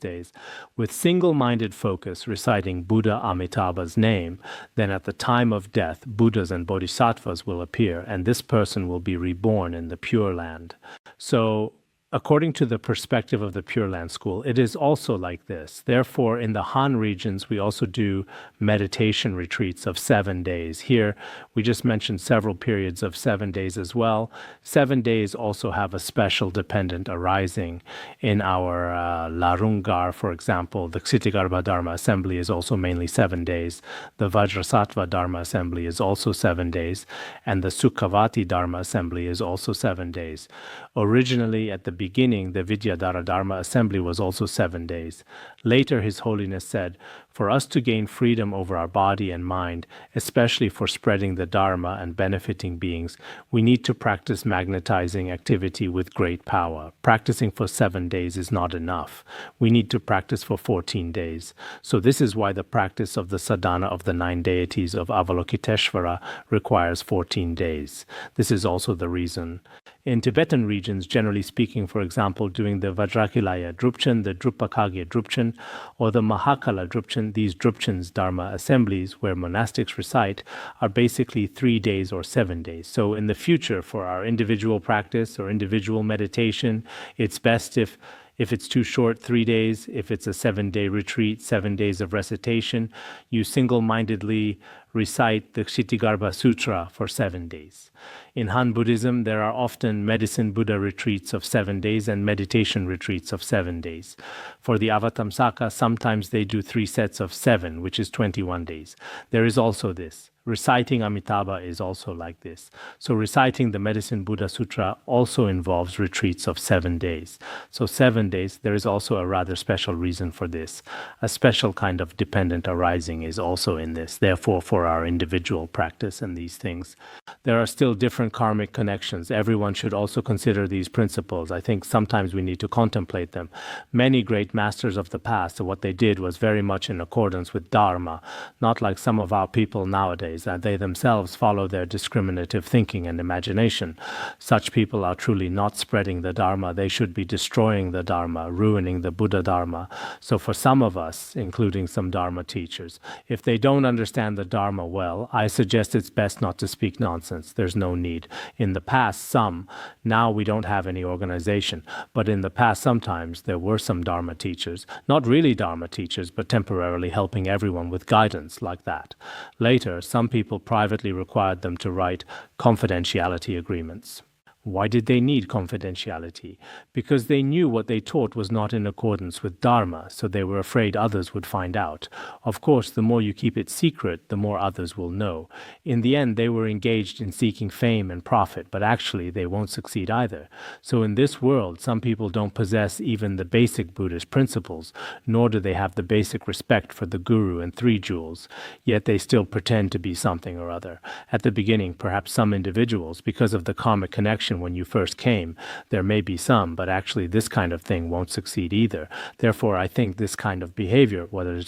with single-minded focus reciting Buddha Amitabha's name, then at the time of death, Buddhas and Bodhisattvas will appear, and this person will be reborn in the Pure Land. So, according to the perspective of the Pure Land School, it is also like this. Therefore, in the Han regions, we also do meditation retreats of 7 days. Here, we just mentioned several periods of 7 days as well. 7 days also have a special dependent arising. In our Larungar, for example, the Ksitigarbha Dharma Assembly is also mainly 7 days. The Vajrasattva Dharma Assembly is also 7 days. And the Sukhavati Dharma Assembly is also 7 days. Originally, at the beginning, the Vidyadhara Dharma Assembly was also 7 days. Later, His Holiness said, for us to gain freedom over our body and mind, especially for spreading the Dharma and benefiting beings, we need to practice magnetizing activity with great power. Practicing for 7 days is not enough. We need to practice for 14 days. So this is why the practice of the sadhana of the 9 deities of Avalokiteshvara requires 14 days. This is also the reason. In Tibetan regions, generally speaking, for example, doing the Vajrakilaya Drupchen, the Drupakagya Drupchen, or the Mahakala Drupchen, these Drupchens, Dharma assemblies, where monastics recite, are basically 3 days or 7 days. So in the future, for our individual practice or individual meditation, it's best if it's too short, 3 days. If it's a 7-day retreat, 7 days of recitation, you single-mindedly recite the Ksitigarbha Sutra for 7 days. In Han Buddhism, there are often medicine Buddha retreats of 7 days and meditation retreats of 7 days. For the Avatamsaka, sometimes they do 3 sets of 7, which is 21 days. There is also this. Reciting Amitabha is also like this. So reciting the Medicine Buddha Sutra also involves retreats of 7 days. So 7 days, there is also a rather special reason for this. A special kind of dependent arising is also in this, therefore for our individual practice and these things. There are still different karmic connections. Everyone should also consider these principles. I think sometimes we need to contemplate them. Many great masters of the past, what they did was very much in accordance with Dharma, not like some of our people nowadays, that they themselves follow their discriminative thinking and imagination. Such people are truly not spreading the Dharma. They should be destroying the Dharma, ruining the Buddha Dharma. So for some of us, including some Dharma teachers, if they don't understand the Dharma well, I suggest it's best not to speak nonsense. There's no need. In the past, some. Now we don't have any organization. But in the past, sometimes there were some Dharma teachers, not really Dharma teachers, but temporarily helping everyone with guidance like that. Later, some people privately required them to write confidentiality agreements. Why did they need confidentiality? Because they knew what they taught was not in accordance with Dharma, so they were afraid others would find out. Of course, the more you keep it secret, the more others will know. In the end, they were engaged in seeking fame and profit, but actually they won't succeed either. So in this world, some people don't possess even the basic Buddhist principles, nor do they have the basic respect for the Guru and 3 jewels, yet they still pretend to be something or other. At the beginning, perhaps some individuals, because of the karmic connection when you first came, there may be some, but actually this kind of thing won't succeed either. Therefore, I think this kind of behavior, whether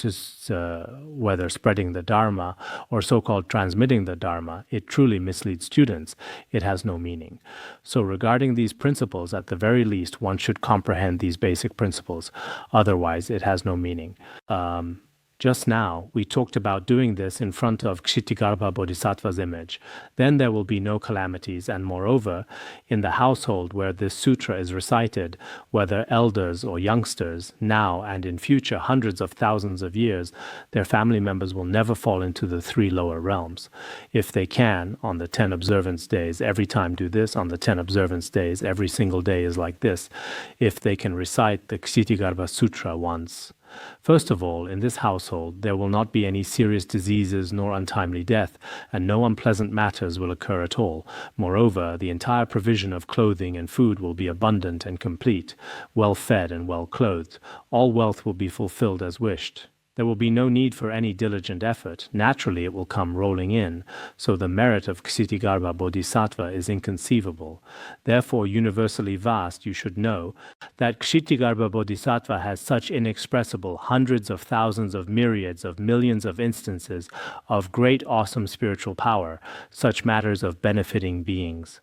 spreading the Dharma or so-called transmitting the Dharma, it truly misleads students. It has no meaning. So regarding these principles, at the very least, one should comprehend these basic principles. Otherwise, it has no meaning. Just now, we talked about doing this in front of Ksitigarbha Bodhisattva's image. Then there will be no calamities, and moreover, in the household where this sutra is recited, whether elders or youngsters, now and in future hundreds of thousands of years, their family members will never fall into the 3 lower realms. If they can, on the 10 observance days, every time do this, on the 10 observance days, every single day is like this, if they can recite the Ksitigarbha Sutra once. First of all, in this household, there will not be any serious diseases nor untimely death, and no unpleasant matters will occur at all. Moreover, the entire provision of clothing and food will be abundant and complete, well fed and well clothed. All wealth will be fulfilled as wished. There will be no need for any diligent effort. Naturally, it will come rolling in. So the merit of Ksitigarbha Bodhisattva is inconceivable. Therefore, universally vast, you should know that Ksitigarbha Bodhisattva has such inexpressible hundreds of thousands of myriads of millions of instances of great awesome spiritual power, such matters of benefiting beings.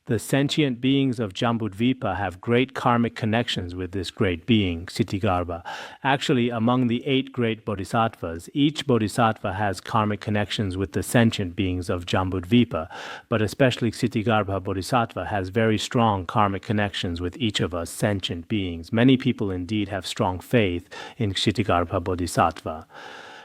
The sentient beings of Jambudvipa have great karmic connections with this great being, Ksitigarbha. Actually, among the 8 great bodhisattvas, each bodhisattva has karmic connections with the sentient beings of Jambudvipa, but especially Ksitigarbha Bodhisattva has very strong karmic connections with each of us sentient beings. Many people indeed have strong faith in Ksitigarbha Bodhisattva.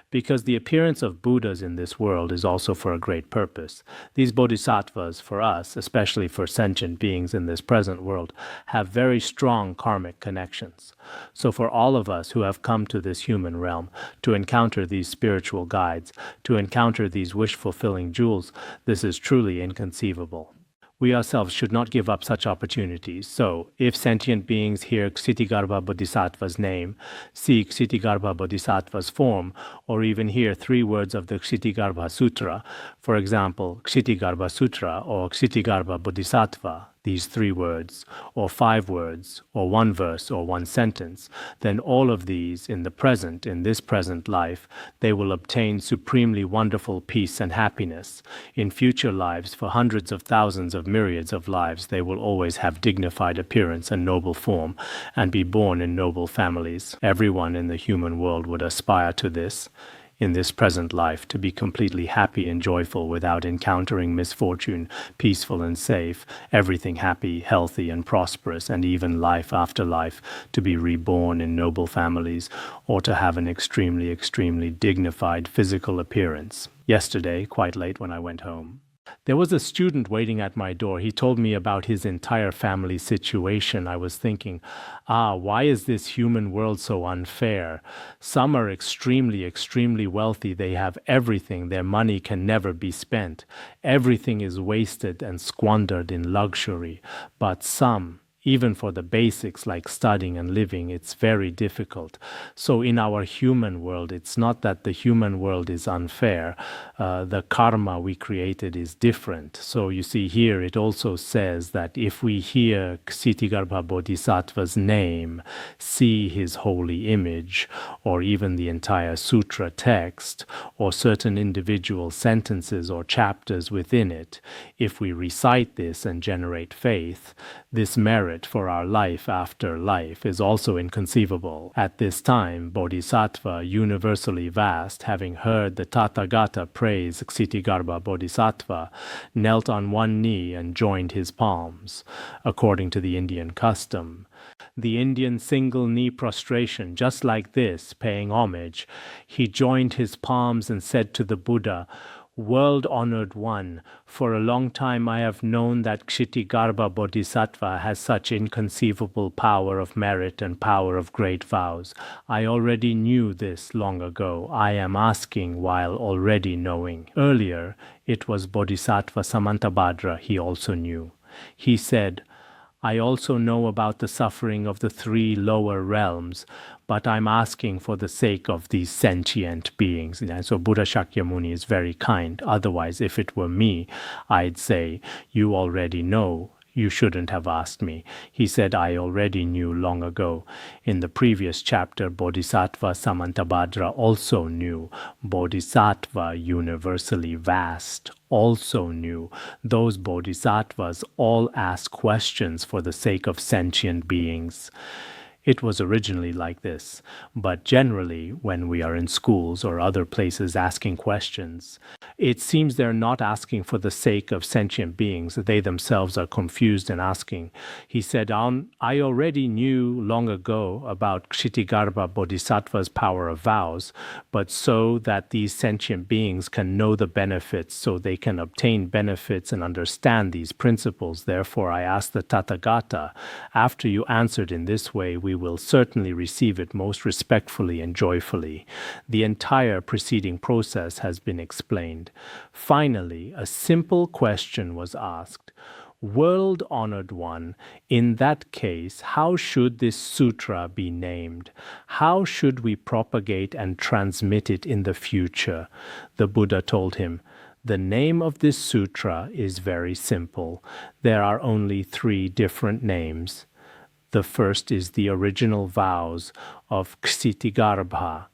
Because the appearance of Buddhas in this world is also for a great purpose. These bodhisattvas, for us, especially for sentient beings in this present world, have very strong karmic connections. So for all of us who have come to this human realm to encounter these spiritual guides, to encounter these wish-fulfilling jewels, this is truly inconceivable. We ourselves should not give up such opportunities. So, if sentient beings hear Ksitigarbha Bodhisattva's name, see Ksitigarbha Bodhisattva's form, or even hear 3 words of the Ksitigarbha Sutra, for example, Ksitigarbha Sutra or Ksitigarbha Bodhisattva, these 3 words, or 5 words, or 1 verse, or 1 sentence, then all of these, in the present, in this present life, they will obtain supremely wonderful peace and happiness. In future lives, for hundreds of thousands of myriads of lives, they will always have dignified appearance and noble form, and be born in noble families. Everyone in the human world would aspire to this. in this present life to be completely happy and joyful without encountering misfortune, peaceful and safe, everything happy, healthy and prosperous, and even life after life, to be reborn in noble families, or to have an extremely, extremely dignified physical appearance. Yesterday, quite late when I went home, there was a student waiting at my door. He told me about his entire family situation. I was thinking, why is this human world so unfair? Some are extremely, extremely wealthy. They have everything. Their money can never be spent. Everything is wasted and squandered in luxury. But some, even for the basics like studying and living, it's very difficult. So in our human world, it's not that the human world is unfair. The karma we created is different. So you see here, it also says that if we hear Ksitigarbha Bodhisattva's name, see his holy image, or even the entire sutra text, or certain individual sentences or chapters within it, if we recite this and generate faith, this merit for our life after life is also inconceivable. At this time, Bodhisattva, universally vast, having heard the Tathagata praise Ksitigarbha Bodhisattva, knelt on one knee and joined his palms, according to the Indian custom. The Indian single knee prostration, just like this, paying homage, he joined his palms and said to the Buddha, "World-honored one, for a long time I have known that Ksitigarbha Bodhisattva has such inconceivable power of merit and power of great vows. I already knew this long ago. I am asking while already knowing." Earlier, it was Bodhisattva Samantabhadra he also knew. He said, "I also know about the suffering of the 3 lower realms, but I'm asking for the sake of these sentient beings." And so Buddha Shakyamuni is very kind. Otherwise, if it were me, I'd say, "You already know. You shouldn't have asked me." He said, "I already knew long ago." In the previous chapter, Bodhisattva Samantabhadra also knew. Bodhisattva, universally vast, also knew. Those bodhisattvas all ask questions for the sake of sentient beings. It was originally like this, but generally, when we are in schools or other places asking questions, it seems they're not asking for the sake of sentient beings. They themselves are confused and asking. He said, "I already knew long ago about Ksitigarbha Bodhisattva's power of vows, but so that these sentient beings can know the benefits, so they can obtain benefits and understand these principles. Therefore, I asked the Tathagata, after you answered in this way, we will certainly receive it most respectfully and joyfully." The entire preceding process has been explained. Finally, a simple question was asked. "World-honored one, in that case, how should this sutra be named? How should we propagate and transmit it in the future?" The Buddha told him, "The name of this sutra is very simple. There are only 3 different names. The first is the original vows of Ksitigarbha,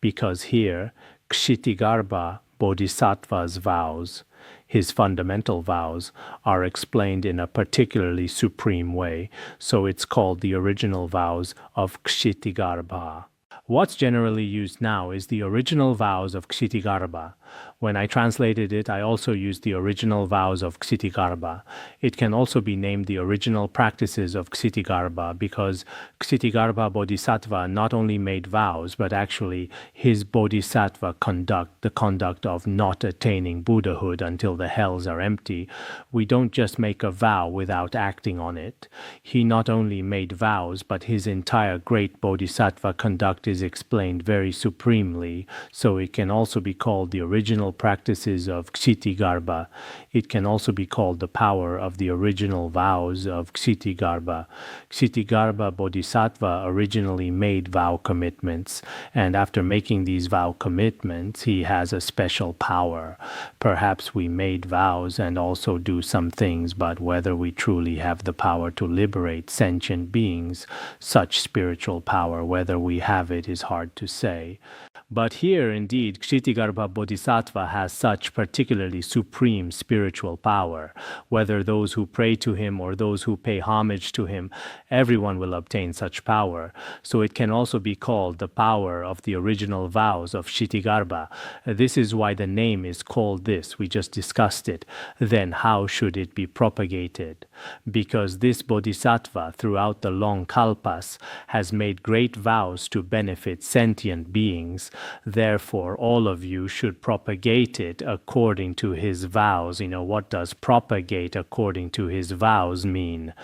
because here, Ksitigarbha Bodhisattva's vows, his fundamental vows, are explained in a particularly supreme way, so it's called the original vows of Ksitigarbha. What's generally used now is the original vows of Ksitigarbha. When I translated it, I also used the original vows of Ksitigarbha. It can also be named the original practices of Ksitigarbha, because Ksitigarbha Bodhisattva not only made vows, but actually his Bodhisattva conduct, the conduct of not attaining Buddhahood until the hells are empty. We don't just make a vow without acting on it. He not only made vows, but his entire great Bodhisattva conduct is explained very supremely, so it can also be called the original practices of Ksitigarbha. It can also be called the power of the original vows of Ksitigarbha. Ksitigarbha Bodhisattva originally made vow commitments, and after making these vow commitments, he has a special power. Perhaps we made vows and also do some things, but whether we truly have the power to liberate sentient beings, such spiritual power, whether we have it is hard to say. But here, indeed, Ksitigarbha Bodhisattva has such particularly supreme spiritual power. Whether those who pray to him or those who pay homage to him, everyone will obtain such power. So it can also be called the power of the original vows of Ksitigarbha. This is why the name is called this. We just discussed it. Then how should it be propagated? Because this Bodhisattva, throughout the long kalpas, has made great vows to benefit sentient beings. Therefore, all of you should propagate it according to his vows. What does propagate according to his vows mean?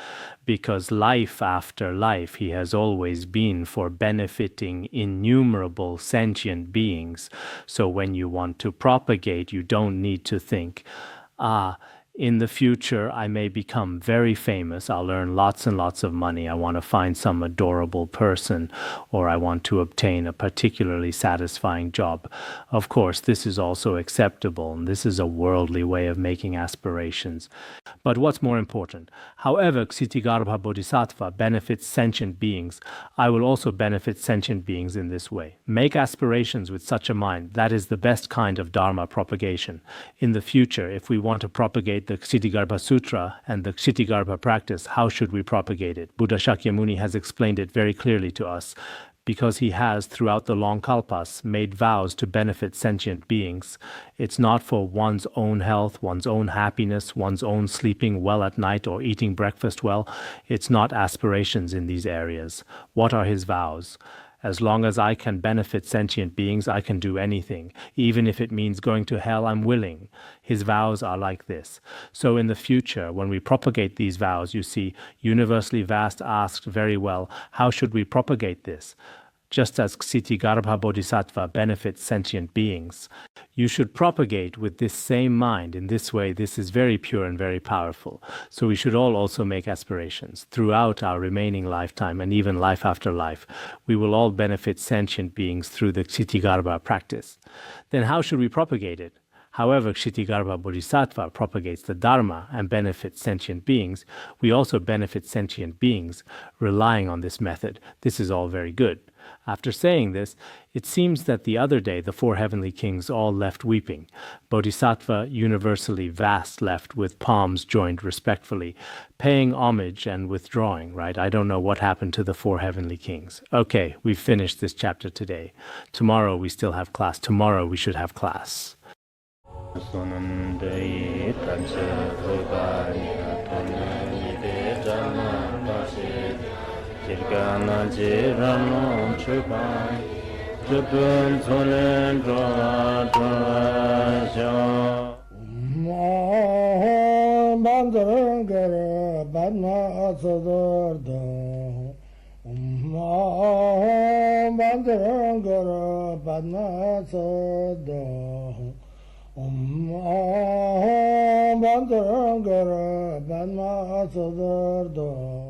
Because life after life, he has always been for benefiting innumerable sentient beings. So when you want to propagate, you don't need to think, in the future, I may become very famous. I'll earn lots and lots of money. I want to find some adorable person, or I want to obtain a particularly satisfying job. Of course, this is also acceptable, and this is a worldly way of making aspirations. But what's more important? However Ksitigarbha Bodhisattva benefits sentient beings, I will also benefit sentient beings in this way. Make aspirations with such a mind. That is the best kind of Dharma propagation. In the future, if we want to propagate the Ksitigarbha Sutra and the Ksitigarbha practice, how should we propagate it? Buddha Shakyamuni has explained it very clearly to us. Because he has, throughout the long kalpas, made vows to benefit sentient beings. It's not for one's own health, one's own happiness, one's own sleeping well at night or eating breakfast well. It's not aspirations in these areas. What are his vows? As long as I can benefit sentient beings, I can do anything. Even if it means going to hell, I'm willing. His vows are like this. So in the future, when we propagate these vows, you see, Universally Vast asked very well, how should we propagate this? Just as Ksitigarbha Bodhisattva benefits sentient beings, you should propagate with this same mind. In this way, this is very pure and very powerful. So we should all also make aspirations. Throughout our remaining lifetime and even life after life, we will all benefit sentient beings through the Ksitigarbha practice. Then how should we propagate it? However Ksitigarbha Bodhisattva propagates the Dharma and benefits sentient beings, we also benefit sentient beings relying on this method. This is all very good. After saying this, it seems that the other day the four heavenly kings all left weeping. Bodhisattva Universally Vast left with palms joined respectfully, paying homage and withdrawing, right? I don't know what happened to the four heavenly kings. Okay, we've finished this chapter today. Tomorrow we still have class. Tomorrow we should have class. Kirgana jirano chupai chupun sonen droa droa bandrangara badna sodargye bandrangara badna sodargye bandrangara badna sodargye